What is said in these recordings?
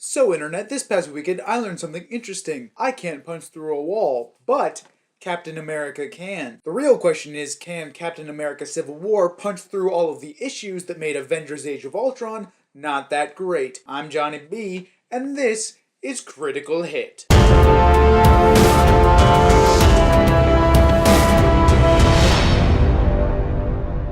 So internet, this past weekend I learned something interesting. I can't punch through a wall, but Captain America can. The real question is, can Captain America Civil War punch through all of the issues that made Avengers Age of Ultron not that great? I'm Johnny B, and this is Critical Hit.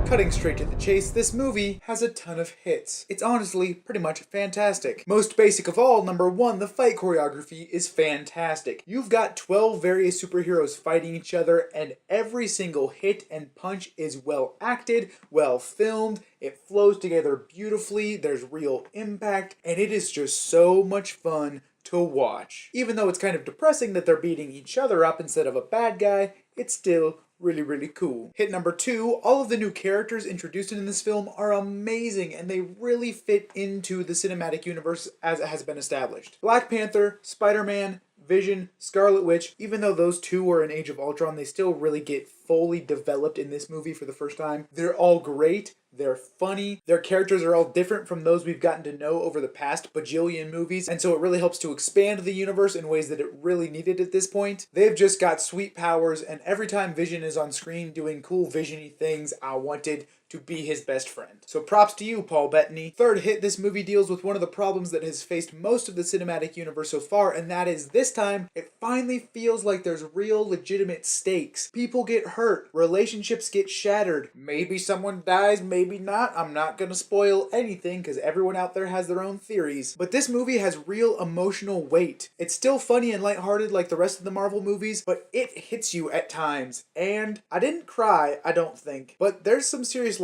Cutting straight to the chase, this movie has a ton of hits. It's honestly pretty much fantastic. Most basic of all, number one, the fight choreography is fantastic. You've got 12 various superheroes fighting each other, and every single hit and punch is well acted, well filmed, it flows together beautifully, there's real impact, and it is just so much fun to watch. Even though it's kind of depressing that they're beating each other up instead of a bad guy, it's still really cool. Hit number two, all of the new characters introduced in this film are amazing and they really fit into the cinematic universe as it has been established. Black Panther, Spider-Man, Vision, Scarlet Witch, even though those two were in Age of Ultron, they still really get fully developed in this movie for the first time. They're all great. They're funny. Their characters are all different from those we've gotten to know over the past bajillion movies, and so it really helps to expand the universe in ways that it really needed at this point. They've just got sweet powers, and every time Vision is on screen doing cool Vision-y things, I wanted to be his best friend. So props to you, Paul Bettany. Third hit, this movie deals with one of the problems that has faced most of the cinematic universe so far, and that is this time, it finally feels like there's real legitimate stakes. People get hurt, relationships get shattered, maybe someone dies, maybe not. I'm not gonna spoil anything because everyone out there has their own theories. But this movie has real emotional weight. It's still funny and lighthearted like the rest of the Marvel movies, but it hits you at times. And I didn't cry, I don't think, but there's some serious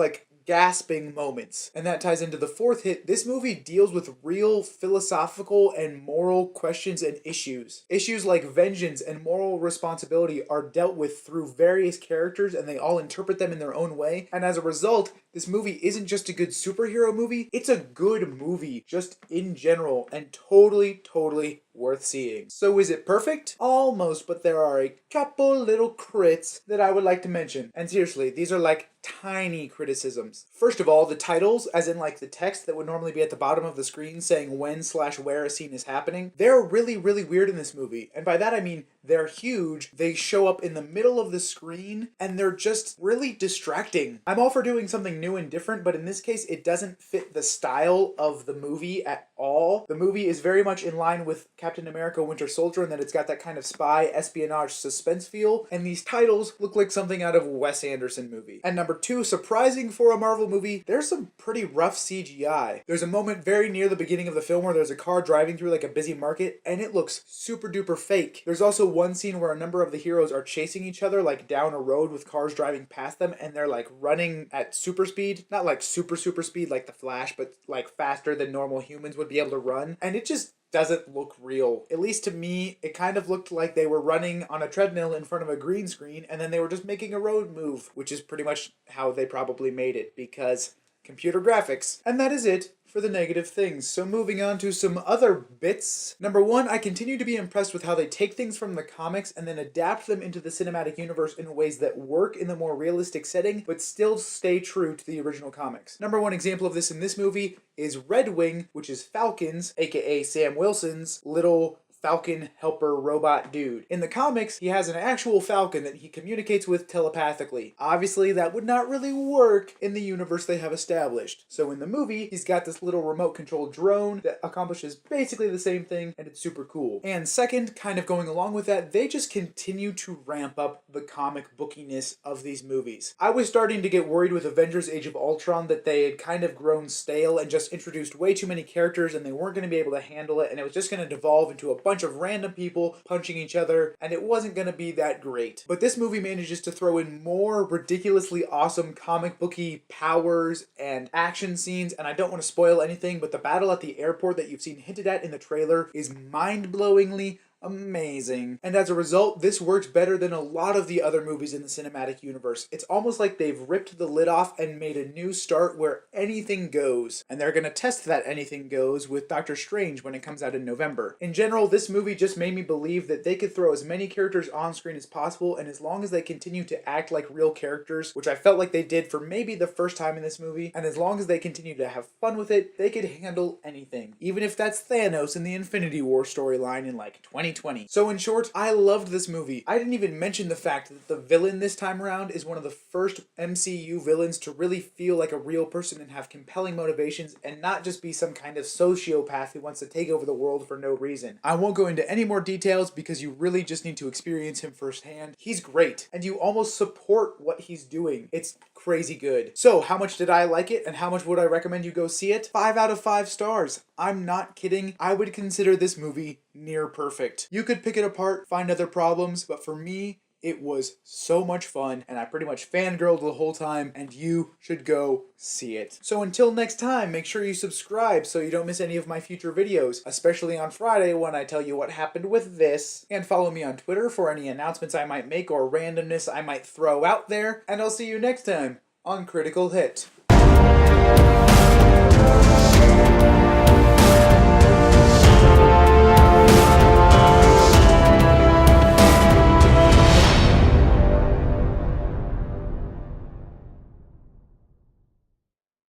gasping moments. And that ties into the fourth hit. This movie deals with real philosophical and moral questions and issues. Issues like vengeance and moral responsibility are dealt with through various characters and they all interpret them in their own way. And as a result, this movie isn't just a good superhero movie, it's a good movie just in general and totally worth seeing. So is it perfect? Almost, but there are a couple little crits that I would like to mention. And seriously, these are like tiny criticisms. First of all, the titles, as in like the text that would normally be at the bottom of the screen saying when/where a scene is happening, they're really weird in this movie. And by that I mean they're huge, they show up in the middle of the screen, and they're just really distracting. I'm all for doing something new and different, but in this case it doesn't fit the style of the movie at all. The movie is very much in line with Captain America Winter Soldier in that it's got that kind of spy, espionage, suspense feel, and these titles look like something out of a Wes Anderson movie. And number two, surprising for a Marvel movie, there's some pretty rough CGI. There's a moment very near the beginning of the film where there's a car driving through like a busy market, and it looks super duper fake. There's also one scene where a number of the heroes are chasing each other like down a road with cars driving past them, and they're like running at super speed. Not like super speed like the Flash, but like faster than normal humans would be able to run. And it just doesn't look real. At least to me, it kind of looked like they were running on a treadmill in front of a green screen and then they were just making a road move, which is pretty much how they probably made it because computer graphics. And that is it for the negative things. So moving on to some other bits. Number one, I continue to be impressed with how they take things from the comics and then adapt them into the cinematic universe in ways that work in the more realistic setting, but still stay true to the original comics. Number one example of this in this movie is Red Wing, which is Falcon's, aka Sam Wilson's, little Falcon helper robot dude. In the comics, he has an actual Falcon that he communicates with telepathically. Obviously, that would not really work in the universe they have established. So in the movie, he's got this little remote-controlled drone that accomplishes basically the same thing, and it's super cool. And second, kind of going along with that, they just continue to ramp up the comic bookiness of these movies. I was starting to get worried with Avengers Age of Ultron that they had kind of grown stale and just introduced way too many characters and they weren't going to be able to handle it, and it was just going to devolve into a bunch of random people punching each other, and it wasn't going to be that great. But this movie manages to throw in more ridiculously awesome comic booky powers and action scenes, and I don't want to spoil anything, but the battle at the airport that you've seen hinted at in the trailer is mind-blowingly amazing. And as a result, this works better than a lot of the other movies in the cinematic universe. It's almost like they've ripped the lid off and made a new start where anything goes. And they're gonna test that anything goes with Doctor Strange when it comes out in November. In general, this movie just made me believe that they could throw as many characters on screen as possible, and as long as they continue to act like real characters, which I felt like they did for maybe the first time in this movie, and as long as they continue to have fun with it, they could handle anything. Even if that's Thanos in the Infinity War storyline in like 2020. So in short, I loved this movie. I didn't even mention the fact that the villain this time around is one of the first MCU villains to really feel like a real person and have compelling motivations and not just be some kind of sociopath who wants to take over the world for no reason. I won't go into any more details because you really just need to experience him firsthand. He's great, and you almost support what he's doing. It's crazy good. So, how much did I like it, and how much would I recommend you go see it? 5 out of 5 stars. I'm not kidding. I would consider this movie near perfect. You could pick it apart, find other problems, but for me, it was so much fun, and I pretty much fangirled the whole time, and you should go see it. So until next time, make sure you subscribe so you don't miss any of my future videos, especially on Friday when I tell you what happened with this, and follow me on Twitter for any announcements I might make or randomness I might throw out there, and I'll see you next time on Critical Hit.